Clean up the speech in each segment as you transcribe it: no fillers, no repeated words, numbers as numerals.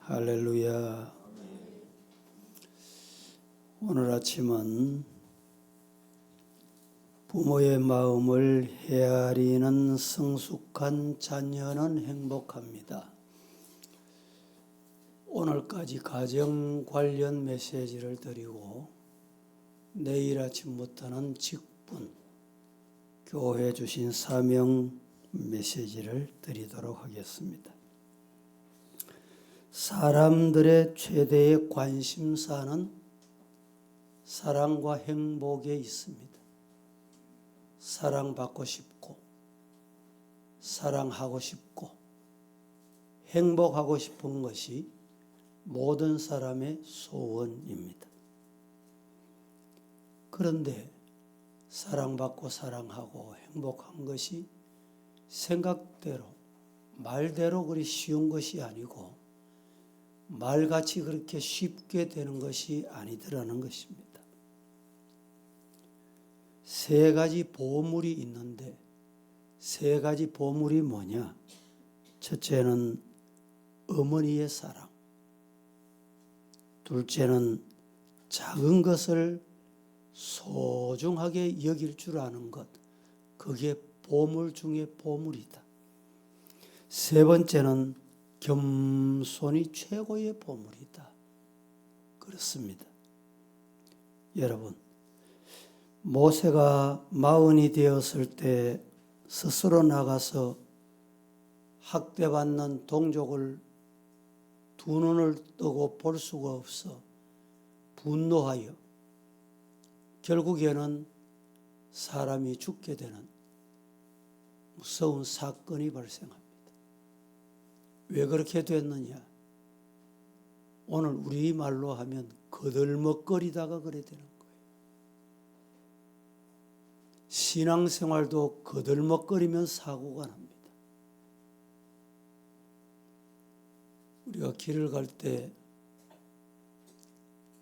할렐루야. 오늘 아침은 부모의 마음을 헤아리는 성숙한 자녀는 행복합니다. 오늘까지 가정 관련 메시지를 드리고 내일 아침부터는 직분, 교회 주신 사명 메시지를 드리도록 하겠습니다. 사람들의 최대의 관심사는 사랑과 행복에 있습니다. 사랑받고 싶고, 사랑하고 싶고, 행복하고 싶은 것이 모든 사람의 소원입니다. 그런데 사랑받고 사랑하고 행복한 것이 생각대로, 말대로 그리 쉬운 것이 아니고 말같이 그렇게 쉽게 되는 것이 아니더라는 것입니다. 세 가지 보물이 있는데 세 가지 보물이 뭐냐? 첫째는 어머니의 사랑, 둘째는 작은 것을 소중하게 여길 줄 아는 것, 그게 보물 중에 보물이다. 세 번째는 겸손이 최고의 보물이다. 그렇습니다. 여러분, 모세가 40이 되었을 때 스스로 나가서 학대받는 동족을 두 눈을 뜨고 볼 수가 없어 분노하여 결국에는 사람이 죽게 되는 무서운 사건이 발생합니다. 왜 그렇게 됐느냐? 오늘 우리말로 하면 거들먹거리다가 그래 되는 거예요. 신앙생활도 거들먹거리면 사고가 납니다. 우리가 길을 갈 때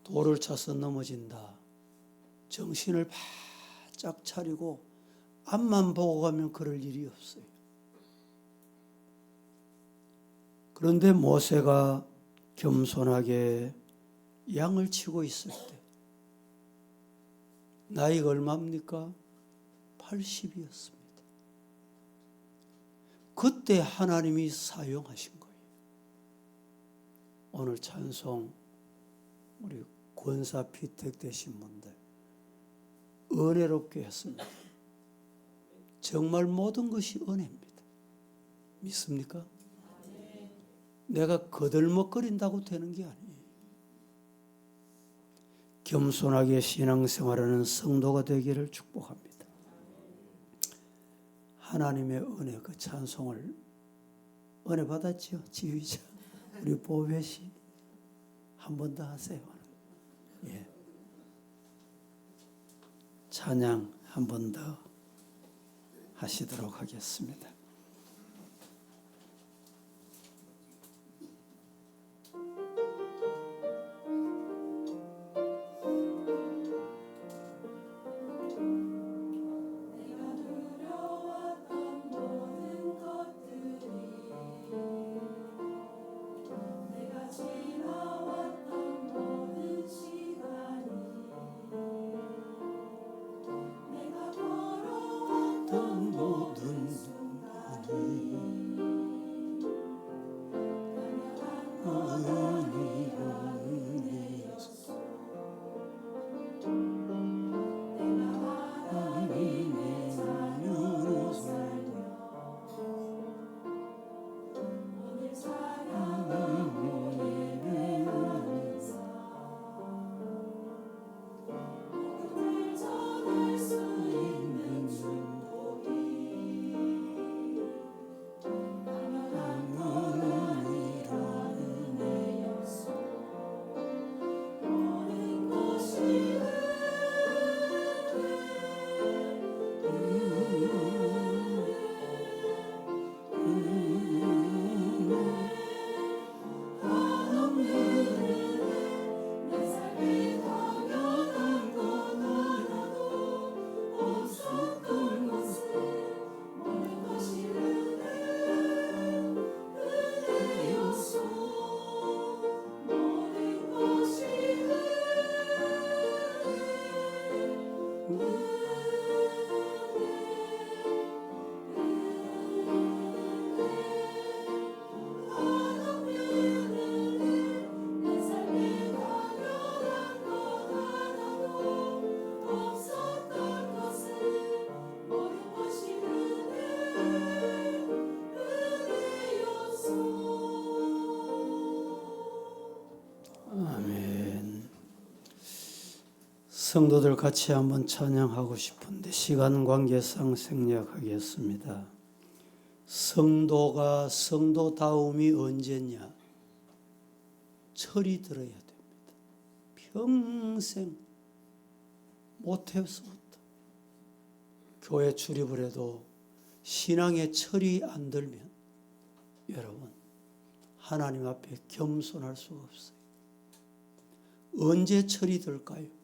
돌을 차서 넘어진다. 정신을 바짝 차리고 앞만 보고 가면 그럴 일이 없어요. 그런데 모세가 겸손하게 양을 치고 있을 때 나이가 얼마입니까? 80이었습니다. 그때 하나님이 사용하신 거예요. 오늘 찬송 우리 권사 피택 되신 분들 은혜롭게 했습니다. 정말 모든 것이 은혜입니다. 믿습니까? 내가 거들먹거린다고 되는 게 아니에요. 겸손하게 신앙생활하는 성도가 되기를 축복합니다. 하나님의 은혜, 그 찬송을 은혜 받았죠? 지휘자 우리 보배씨 한 번 더 하세요. 예. 찬양 한 번 더 하시도록 하겠습니다. 성도들 같이 한번 찬양하고 싶은데 시간 관계상 생략하겠습니다. 성도가 성도다움이 언제냐? 철이 들어야 됩니다. 평생 모태부터 교회 출입을 해도 신앙의 철이 안 들면 여러분 하나님 앞에 겸손할 수가 없어요. 언제 철이 들까요?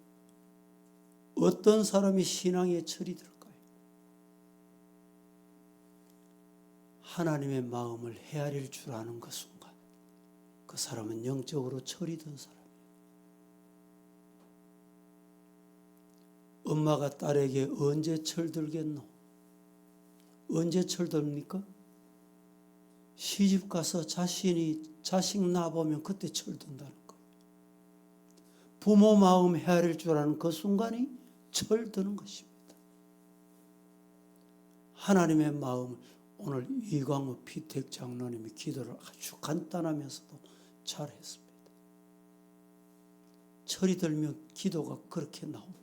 어떤 사람이 신앙의 철이 들까요? 하나님의 마음을 헤아릴 줄 아는 그 순간 그 사람은 영적으로 철이 든 사람이에요. 엄마가 딸에게 언제 철들겠노? 언제 철듭니까? 시집 가서 자식 낳아보면 그때 철든다는 거예요. 부모 마음 헤아릴 줄 아는 그 순간이 철드는 것입니다. 하나님의 마음을 오늘 이광우 피택 장로님이 기도를 아주 간단하면서도 잘했습니다. 철이 들면 기도가 그렇게 나옵니다.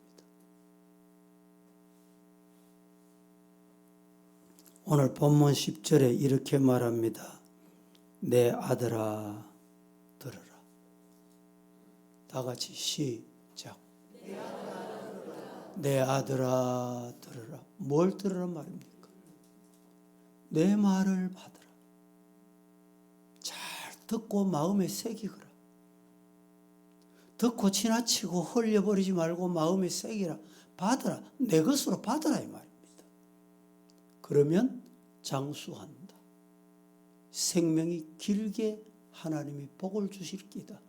오늘 본문 10절에 이렇게 말합니다. 내 아들아 들으라. 다 같이 시작. 내 아들아 들으라. 뭘 들으란 말입니까? 내 말을 받으라. 잘 듣고 마음에 새기거라. 듣고 지나치고 흘려버리지 말고 마음에 새기라. 받으라. 내 것으로 받으라 이 말입니다. 그러면 장수한다. 생명이 길게 하나님이 복을 주실 기다.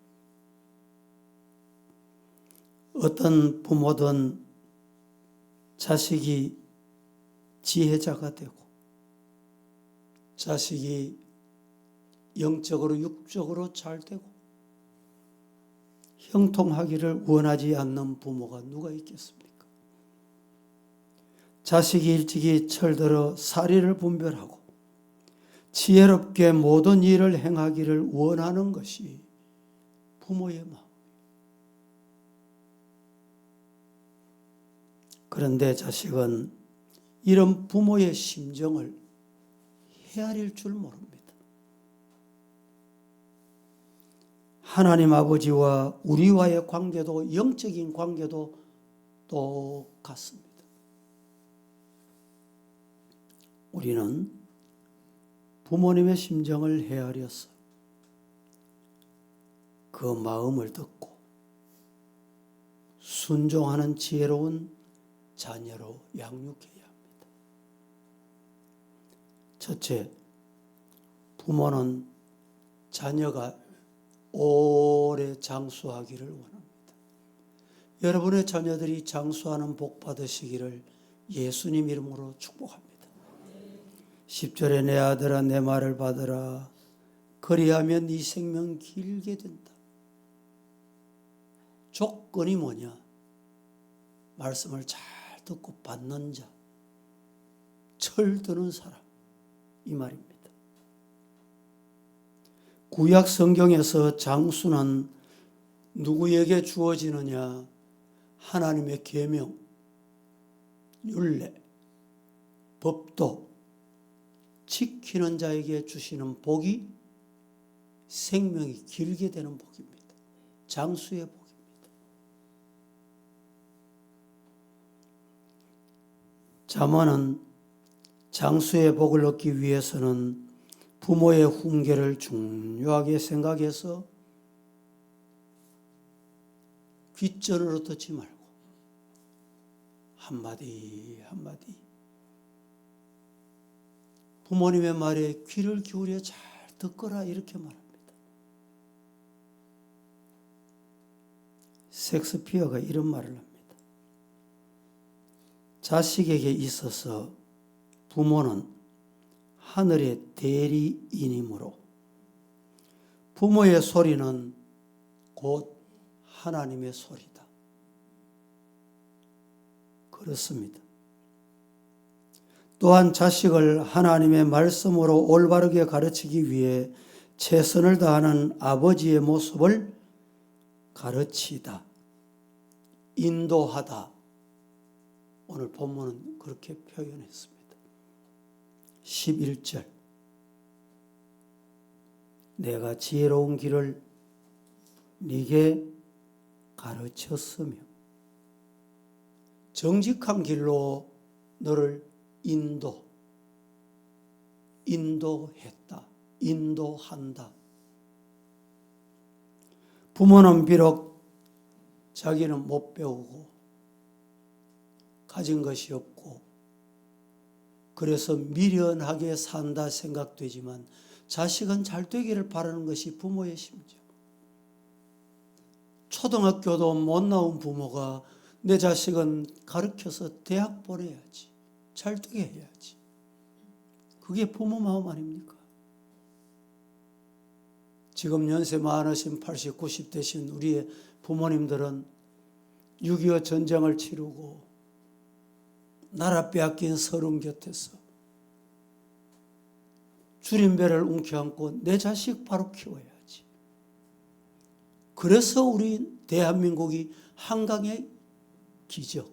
어떤 부모든 자식이 지혜자가 되고 자식이 영적으로 육적으로 잘 되고 형통하기를 원하지 않는 부모가 누가 있겠습니까? 자식이 일찍이 철들어 사리를 분별하고 지혜롭게 모든 일을 행하기를 원하는 것이 부모의 마음. 그런데 자식은 이런 부모의 심정을 헤아릴 줄 모릅니다. 하나님 아버지와 우리와의 관계도 영적인 관계도 똑같습니다. 우리는 부모님의 심정을 헤아려서 그 마음을 듣고 순종하는 지혜로운 자녀로 양육해야 합니다. 첫째, 부모는 자녀가 오래 장수하기를 원합니다. 여러분의 자녀들이 장수하는 복 받으시기를 예수님 이름으로 축복합니다. 10절에 내 아들아 내 말을 받으라. 그리하면 네 생명 길게 된다. 조건이 뭐냐? 말씀을 잘 듣고 받는 자, 철드는 사람, 이 말입니다. 구약 성경에서 장수는 누구에게 주어지느냐? 하나님의 계명, 율례, 법도 지키는 자에게 주시는 복이 생명이 길게 되는 복입니다. 장수의 복입니다. 잠언은 장수의 복을 얻기 위해서는 부모의 훈계를 중요하게 생각해서 귓전으로 듣지 말고 한마디 한마디 부모님의 말에 귀를 기울여 잘 듣거라 이렇게 말합니다. 셰익스피어가 이런 말을 합니다. 자식에게 있어서 부모는 하늘의 대리인이므로 부모의 소리는 곧 하나님의 소리다. 그렇습니다. 또한 자식을 하나님의 말씀으로 올바르게 가르치기 위해 최선을 다하는 아버지의 모습을 가르치다. 인도하다. 오늘 본문은 그렇게 표현했습니다. 11절. 내가 지혜로운 길을 네게 가르쳤으며 정직한 길로 너를 인도했다. 인도한다. 부모는 비록 자기는 못 배우고 가진 것이 없고 그래서 미련하게 산다 생각되지만 자식은 잘 되기를 바라는 것이 부모의 심정. 초등학교도 못 나온 부모가 내 자식은 가르쳐서 대학 보내야지. 잘 되게 해야지. 그게 부모 마음 아닙니까? 지금 연세 많으신 80, 90 되신 우리의 부모님들은 6.25 전쟁을 치르고 나라 빼앗긴 서른 곁에서 줄임배를 움켜안고 내 자식 바로 키워야지. 그래서 우리 대한민국이 한강의 기적,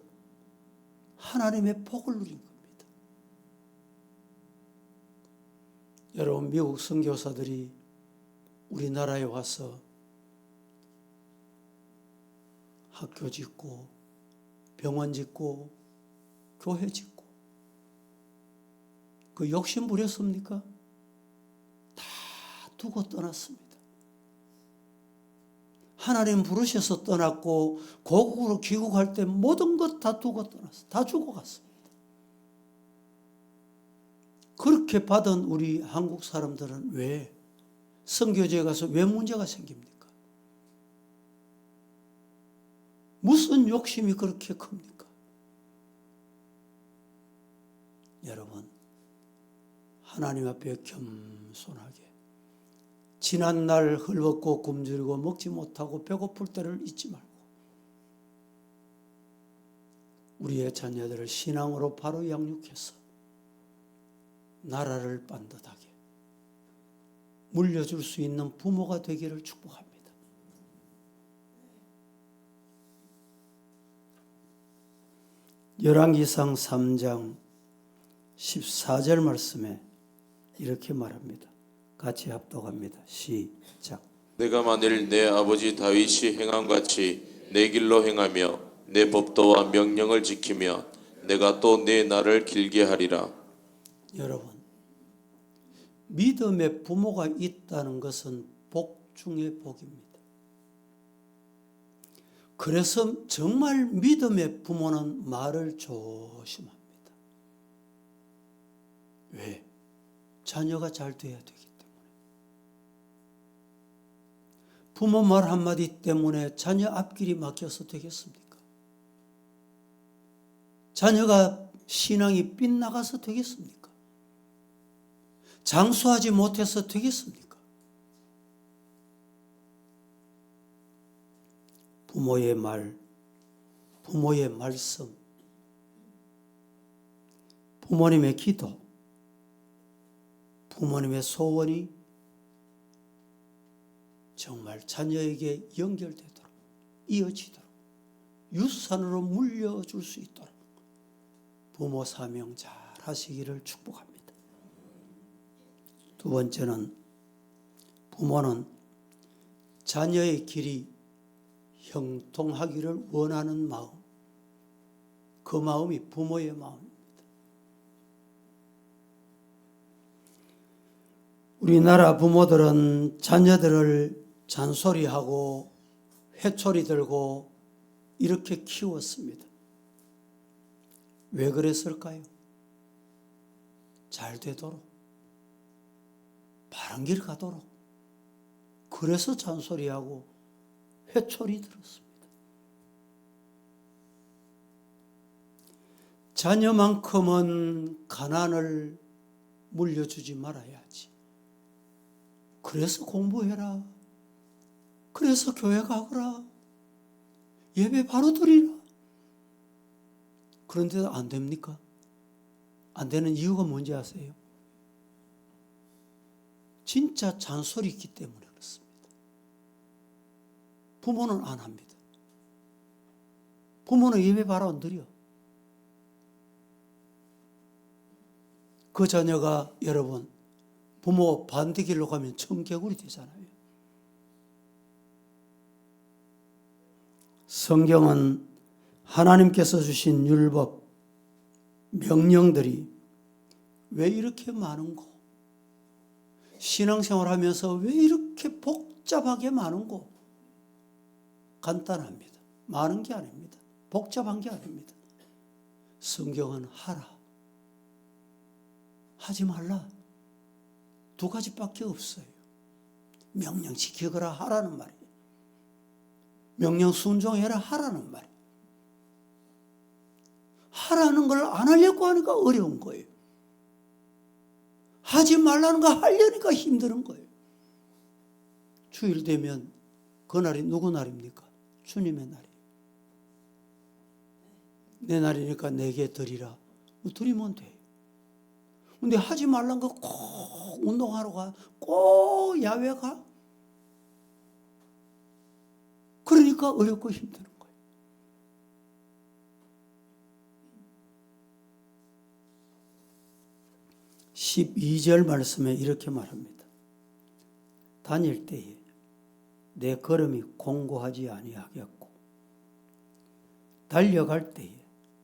하나님의 복을 누린 겁니다. 여러분, 미국 선교사들이 우리나라에 와서 학교 짓고 병원 짓고 교회 짓고 그 욕심 부렸습니까? 다 두고 떠났습니다. 하나님 부르셔서 떠났고 고국으로 귀국할 때 모든 것 다 두고 떠났어요. 다 주고 갔습니다. 그렇게 받은 우리 한국 사람들은 왜 선교지에 가서 왜 문제가 생깁니까? 무슨 욕심이 그렇게 큽니까? 여러분, 하나님 앞에 겸손하게 지난날 헐벗고 굶주리고 먹지 못하고 배고플 때를 잊지 말고 우리의 자녀들을 신앙으로 바로 양육해서 나라를 반듯하게 물려줄 수 있는 부모가 되기를 축복합니다. 열왕기상 3장 14절 말씀에 이렇게 말합니다. 같이 합독합니다. 시작. 내가 만일 내 아버지 다윗이 행함같이 내 길로 행하며 내 법도와 명령을 지키며 내가 또 내 날을 길게 하리라. 여러분, 믿음의 부모가 있다는 것은 복 중의 복입니다. 그래서 정말 믿음의 부모는 말을 조심합니다. 왜? 자녀가 잘 돼야 되기 때문에. 부모 말 한마디 때문에 자녀 앞길이 막혀서 되겠습니까? 자녀가 신앙이 빗나가서 되겠습니까? 장수하지 못해서 되겠습니까? 부모의 말, 부모의 말씀, 부모님의 기도, 부모님의 소원이 정말 자녀에게 연결되도록, 이어지도록, 유산으로 물려줄 수 있도록 부모 사명 잘 하시기를 축복합니다. 두 번째는 부모는 자녀의 길이 형통하기를 원하는 마음, 그 마음이 부모의 마음입니다. 우리나라 부모들은 자녀들을 잔소리하고 회초리 들고 이렇게 키웠습니다. 왜 그랬을까요? 잘 되도록, 바른 길 가도록. 그래서 잔소리하고 회초리 들었습니다. 자녀만큼은 가난을 물려주지 말아야지. 그래서 공부해라. 그래서 교회 가거라. 예배 바로 드리라. 그런데도 안 됩니까? 안 되는 이유가 뭔지 아세요? 진짜 잔소리 있기 때문에 그렇습니다. 부모는 안 합니다. 부모는 예배 바로 안 드려. 그 자녀가 여러분 부모 반대길로 가면 청개구리 되잖아요. 성경은 하나님께서 주신 율법, 명령들이 왜 이렇게 많은고? 신앙생활하면서 왜 이렇게 복잡하게 많은고? 간단합니다. 많은 게 아닙니다. 복잡한 게 아닙니다. 성경은 하라, 하지 말라, 두 가지밖에 없어요. 명령 지키거라 하라는 말이에요. 명령 순종해라 하라는 말이에요. 하라는 걸 안 하려고 하니까 어려운 거예요. 하지 말라는 거 하려니까 힘든 거예요. 주일 되면 그날이 누구 날입니까? 주님의 날이에요. 내 날이니까 내게 드리라. 드리면 돼요. 근데 하지 말라는 거 꼭 운동하러 가, 꼭 야외 가. 그러니까 어렵고 힘든 거예요. (12절) 말씀에 이렇게 말합니다. 다닐 때에 내 걸음이 공고하지 아니하겠고 달려갈 때에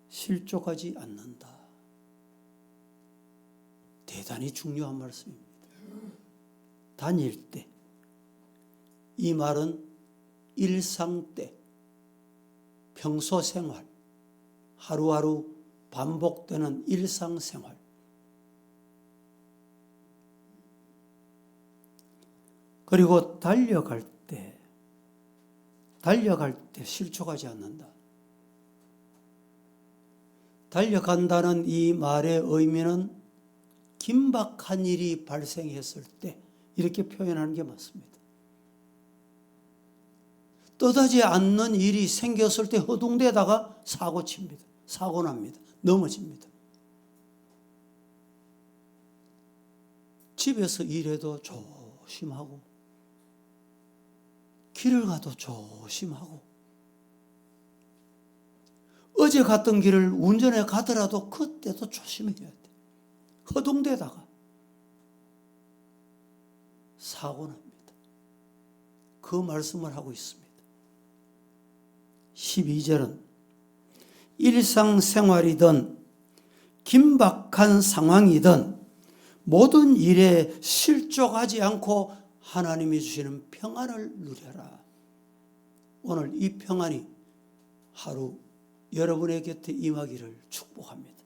실족하지 않는다. 대단히 중요한 말씀입니다. 다닐 때, 이 말은 일상 때, 평소 생활, 하루하루 반복되는 일상생활. 그리고 달려갈 때 실족하지 않는다. 달려간다는 이 말의 의미는 긴박한 일이 발생했을 때 이렇게 표현하는 게 맞습니다. 떠다지 않는 일이 생겼을 때 허둥대다가 사고 칩니다. 사고 납니다. 넘어집니다. 집에서 일해도 조심하고 길을 가도 조심하고 어제 갔던 길을 운전해 가더라도 그때도 조심해야 돼. 허둥대다가 사고 납니다. 그 말씀을 하고 있습니다. 12절은 일상생활이든 긴박한 상황이든 모든 일에 실족하지 않고 하나님이 주시는 평안을 누려라. 오늘 이 평안이 하루 여러분의 곁에 임하기를 축복합니다.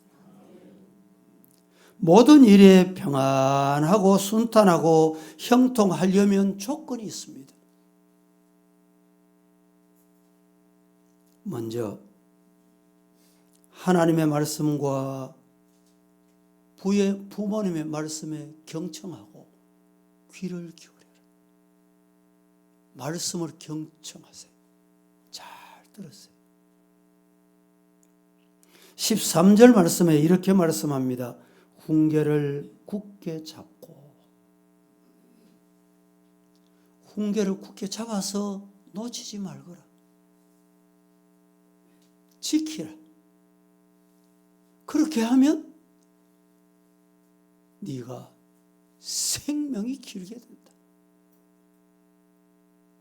모든 일에 평안하고 순탄하고 형통하려면 조건이 있습니다. 먼저 하나님의 말씀과 부모님의 말씀에 경청하고 귀를 기울여라. 말씀을 경청하세요. 잘 들으세요. 13절 말씀에 이렇게 말씀합니다. 훈계를 굳게 잡고, 훈계를 굳게 잡아서 놓치지 말거라. 지키라. 그렇게 하면 네가 생명이 길게 된다.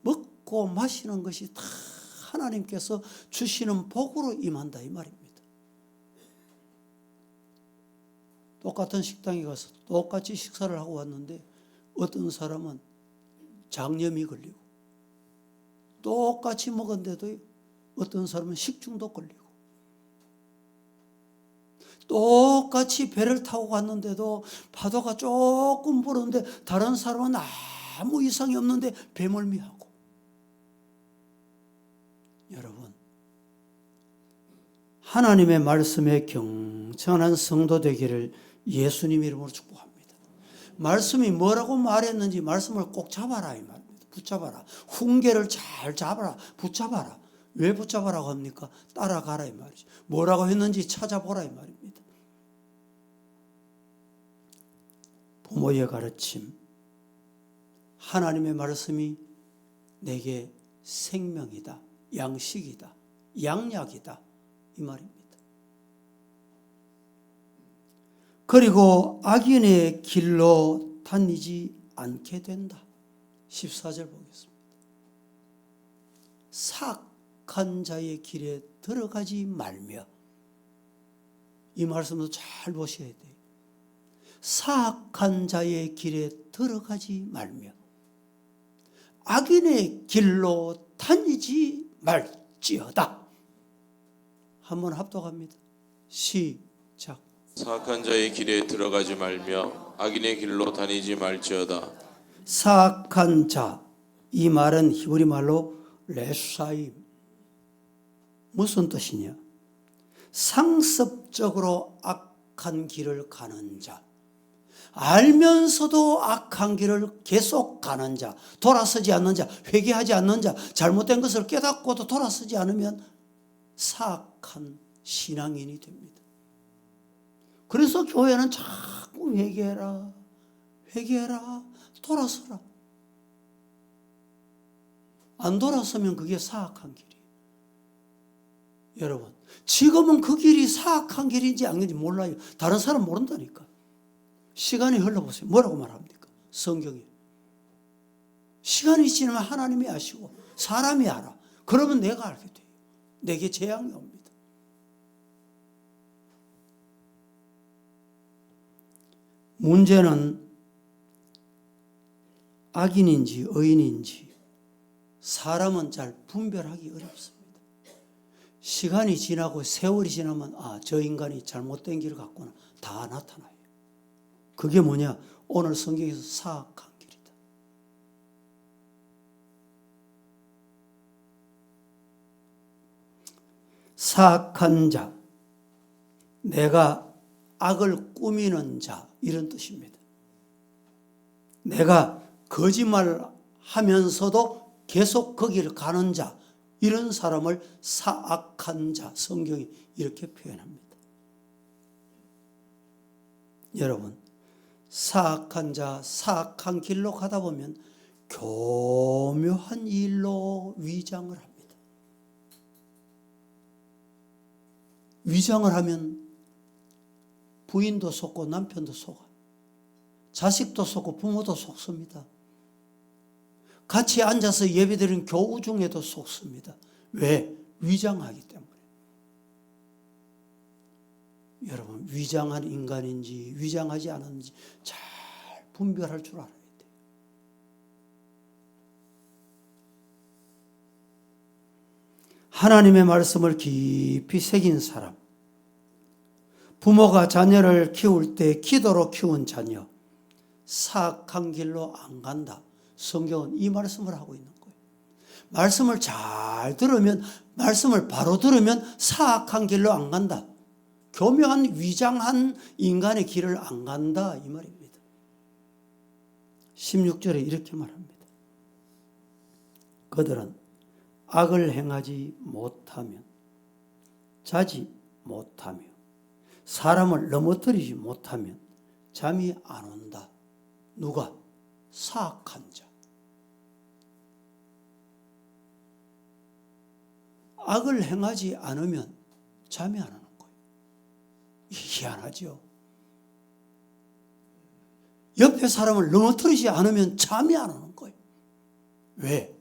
먹고 마시는 것이 다 하나님께서 주시는 복으로 임한다 이 말입니다. 똑같은 식당에 가서 똑같이 식사를 하고 왔는데 어떤 사람은 장염이 걸리고 똑같이 먹었는데도 어떤 사람은 식중독 걸리고 똑같이 배를 타고 갔는데도 파도가 조금 불었는데 다른 사람은 아무 이상이 없는데 배멀미하고. 여러분, 하나님의 말씀에 경청하는 성도 되기를 예수님 이름으로 축복합니다. 말씀이 뭐라고 말했는지 말씀을 꼭 잡아라 이 말입니다. 붙잡아라. 훈계를 잘 잡아라. 붙잡아라. 왜 붙잡아라고 합니까? 따라가라 이 말이죠. 뭐라고 했는지 찾아보라 이 말입니다. 부모의 가르침, 하나님의 말씀이 내게 생명이다, 양식이다 양약이다 이 말입니다. 그리고 악인의 길로 다니지 않게 된다. 14절 보겠습니다. 사악한 자의 길에 들어가지 말며, 이 말씀도 잘 보셔야 돼요. 사악한 자의 길에 들어가지 말며 악인의 길로 다니지 말지어다. 한번 합독합니다. 시작. 사악한 자의 길에 들어가지 말며 악인의 길로 다니지 말지어다. 사악한 자, 이 말은 히브리 말로 레사임. 무슨 뜻이냐? 상습적으로 악한 길을 가는 자, 알면서도 악한 길을 계속 가는 자, 돌아서지 않는 자, 회개하지 않는 자, 잘못된 것을 깨닫고도 돌아서지 않으면 사악한 신앙인이 됩니다. 그래서 교회는 자꾸 회개해라, 회개해라, 돌아서라. 안 돌아서면 그게 사악한 길이에요. 여러분, 지금은 그 길이 사악한 길인지 아닌지 몰라요. 다른 사람 모른다니까. 시간이 흘러보세요. 뭐라고 말합니까? 성경에. 시간이 지나면 하나님이 아시고 사람이 알아. 그러면 내가 알게 돼요. 내게 재앙이 옵니다. 문제는 악인인지 의인인지 사람은 잘 분별하기 어렵습니다. 시간이 지나고 세월이 지나면 저 인간이 잘못된 길을 갔구나 다 나타나요. 그게 뭐냐? 오늘 성경에서 사악한 길이다. 사악한 자, 내가 악을 꾸미는 자, 이런 뜻입니다. 내가 거짓말하면서도 계속 거기를 가는 자, 이런 사람을 사악한 자, 성경이 이렇게 표현합니다. 여러분, 사악한 자, 사악한 길로 가다 보면 교묘한 일로 위장을 합니다. 위장을 하면 부인도 속고 남편도 속아. 자식도 속고 부모도 속습니다. 같이 앉아서 예배드리는 교우 중에도 속습니다. 왜? 위장하기 때문에. 여러분, 위장한 인간인지 위장하지 않은지 잘 분별할 줄 알아야 돼요. 하나님의 말씀을 깊이 새긴 사람, 부모가 자녀를 키울 때 기도로 키운 자녀, 사악한 길로 안 간다. 성경은 이 말씀을 하고 있는 거예요. 말씀을 잘 들으면, 말씀을 바로 들으면 사악한 길로 안 간다. 교묘한 위장한 인간의 길을 안 간다 이 말입니다. 16절에 이렇게 말합니다. 그들은 악을 행하지 못하면, 자지 못하며, 사람을 넘어뜨리지 못하면 잠이 안 온다. 누가? 사악한 자. 악을 행하지 않으면 잠이 안 오는 거예요. 희한하죠. 옆에 사람을 넘어뜨리지 않으면 잠이 안 오는 거예요. 왜?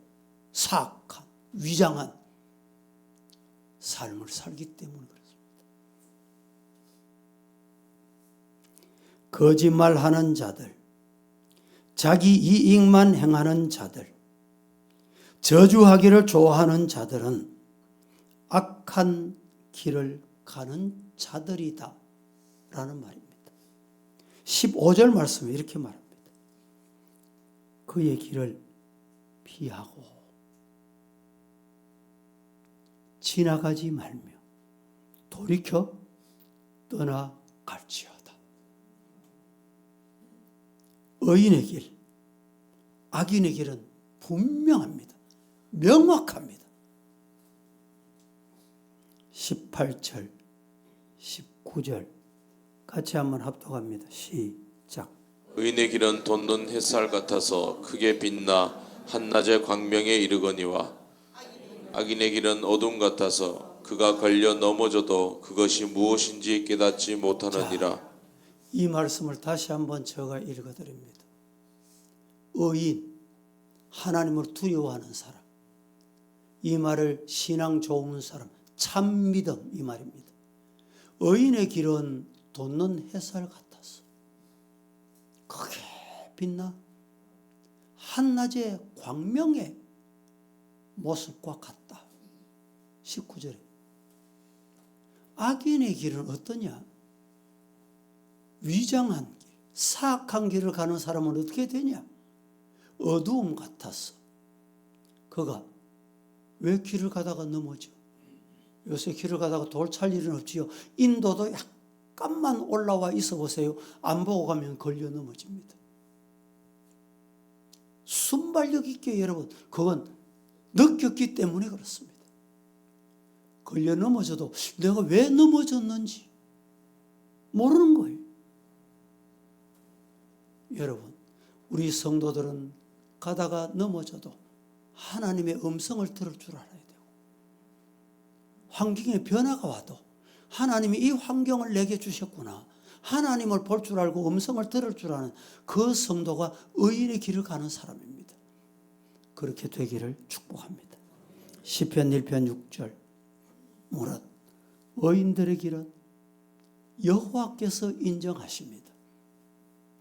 사악한, 위장한 삶을 살기 때문에 그렇습니다. 거짓말하는 자들, 자기 이익만 행하는 자들, 저주하기를 좋아하는 자들은 악한 길을 가는 자들이다 라는 말입니다. 15절 말씀에 이렇게 말합니다. 그의 길을 피하고 지나가지 말며 돌이켜 떠나갈지어다. 의인의 길, 악인의 길은 분명합니다. 명확합니다. 18절, 19절 같이 한번 합독합니다. 시작. 의인의 길은 돋는 햇살 같아서 크게 빛나 한낮의 광명에 이르거니와 악인의 길은 어둠 같아서 그가 걸려 넘어져도 그것이 무엇인지 깨닫지 못하느니라. 이 말씀을 다시 한번 제가 읽어드립니다. 의인, 하나님을 두려워하는 사람, 이 말을 신앙 좋은 사람, 참 믿음 이 말입니다. 의인의 길은 돋는 햇살 같아서 크게 빛나 한낮의 광명의 모습과 같다. 19절에 악인의 길은 어떠냐? 위장한 길, 사악한 길을 가는 사람은 어떻게 되냐? 어두움 같아서. 그가 왜 길을 가다가 넘어져? 요새 길을 가다가 돌 찰 일은 없지요. 인도도 약간만 올라와 있어 보세요. 안 보고 가면 걸려 넘어집니다. 순발력 있게 여러분, 그건 느꼈기 때문에 그렇습니다. 걸려 넘어져도 내가 왜 넘어졌는지 모르는 거예요. 여러분, 우리 성도들은 가다가 넘어져도 하나님의 음성을 들을 줄 알아야 되고, 환경에 변화가 와도 하나님이 이 환경을 내게 주셨구나, 하나님을 볼 줄 알고 음성을 들을 줄 아는 그 성도가 의인의 길을 가는 사람입니다. 그렇게 되기를 축복합니다. 시편 1편 6절 무릇 의인들의 길은 여호와께서 인정하십니다.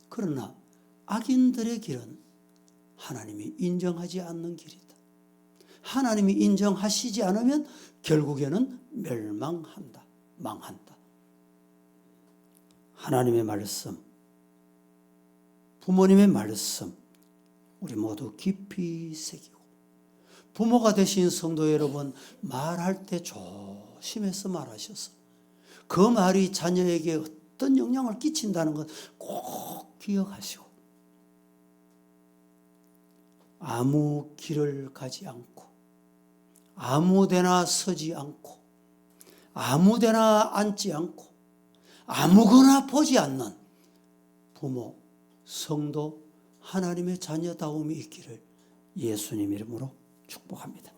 그러나 악인들의 길은 하나님이 인정하지 않는 길이다. 하나님이 인정하시지 않으면 결국에는 멸망한다, 망한다. 하나님의 말씀, 부모님의 말씀 우리 모두 깊이 새기고, 부모가 되신 성도 여러분, 말할 때 조심해서 말하셔서 그 말이 자녀에게 어떤 영향을 끼친다는 것 꼭 기억하시고, 아무 길을 가지 않고 아무 데나 서지 않고 아무 데나 앉지 않고 아무거나 보지 않는 부모, 성도, 하나님의 자녀다움이 있기를 예수님 이름으로 축복합니다.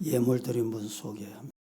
예물 드린 분 소개합니다.